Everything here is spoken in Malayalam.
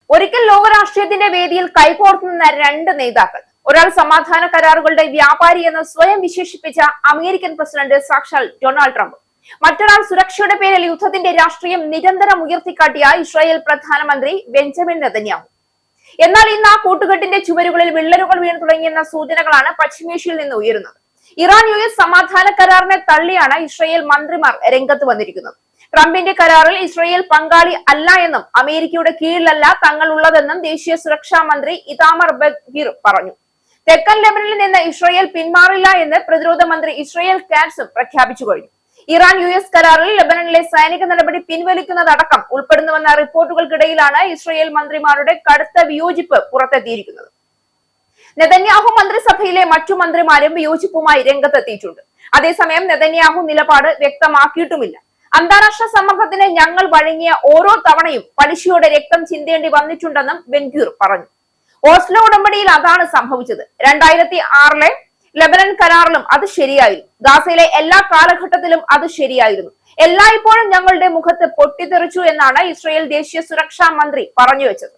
ഒരിക്കൽ ലോകരാഷ്ട്രീയത്തിന്റെ വേദിയിൽ കൈകോർത്തുനിന്ന രണ്ട് നേതാക്കൾ. ഒരാൾ സമാധാന കരാറുകളുടെ വ്യാപാരി എന്ന് സ്വയം വിശേഷിപ്പിച്ച അമേരിക്കൻ പ്രസിഡന്റ് സാക്ഷാൽ ഡൊണാൾഡ് ട്രംപ്. മറ്റൊരാൾ സുരക്ഷയുടെ പേരിൽ യുദ്ധത്തിന്റെ രാഷ്ട്രീയം നിരന്തരം ഉയർത്തിക്കാട്ടിയ ഇസ്രായേൽ പ്രധാനമന്ത്രി ബെഞ്ചമിൻ നെതന്യാഹു. എന്നാൽ ഇന്ന് ആ കൂട്ടുകെട്ടിന്റെ ചുവരുകളിൽ വിള്ളലുകൾ വീണു തുടങ്ങിയെന്ന സൂചനകളാണ് പശ്ചിമേഷ്യയിൽ നിന്ന് ഉയരുന്നത്. ഇറാൻ US സമാധാന കരാറിനെ തള്ളിയാണ് ഇസ്രായേൽ മന്ത്രിമാർ രംഗത്ത് വന്നിരിക്കുന്നത്. ട്രംപിന്റെ കരാറിൽ ഇസ്രായേൽ പങ്കാളി അല്ല എന്നും അമേരിക്കയുടെ കീഴിലല്ല തങ്ങൾ ഉള്ളതെന്നും ദേശീയ സുരക്ഷാ മന്ത്രി ഇതാമർ ബെൻ-ഗിർ പറഞ്ഞു. തെക്കൻ ലെബനനിൽ നിന്ന് ഇസ്രായേൽ പിന്മാറില്ല എന്ന് പ്രതിരോധ മന്ത്രി ഇസ്രായേൽ കാറ്റ്സും പ്രഖ്യാപിച്ചു കഴിഞ്ഞു. ഇറാൻ US കരാറിൽ ലെബനനിലെ സൈനിക നടപടി പിൻവലിക്കുന്നതടക്കം ഉൾപ്പെടുന്നുവെന്ന റിപ്പോർട്ടുകൾക്കിടയിലാണ് ഇസ്രായേൽ മന്ത്രിമാരുടെ കടുത്ത വിയോജിപ്പ് പുറത്തെത്തിയിരിക്കുന്നത്. നെതന്യാഹു മന്ത്രിസഭയിലെ മറ്റു മന്ത്രിമാരും വിയോജിപ്പുമായി രംഗത്തെത്തിയിട്ടുണ്ട്. അതേസമയം നെതന്യാഹു നിലപാട് വ്യക്തമാക്കിയിട്ടുമില്ല. അന്താരാഷ്ട്ര സമ്മർദ്ദത്തിന് ഞങ്ങൾ വഴങ്ങിയ ഓരോ തവണയും പലിശയോടെ രക്തം ചിന്തേണ്ടി വന്നിട്ടുണ്ടെന്നും ബെൻ-ഗിർ പറഞ്ഞു. ഓസ്ലോ ഉടമ്പടിയിൽ അതാണ് സംഭവിച്ചത്. 2006 ലെബനൻ കരാറിലും അത് ശരിയായിരുന്നു. ഗാസയിലെ എല്ലാ കാലഘട്ടത്തിലും അത് ശരിയായിരുന്നു. എല്ലായ്പ്പോഴും ഞങ്ങളുടെ മുഖത്ത് പൊട്ടിത്തെറിച്ചു എന്നാണ് ഇസ്രായേൽ ദേശീയ സുരക്ഷാ മന്ത്രി പറഞ്ഞു വെച്ചത്.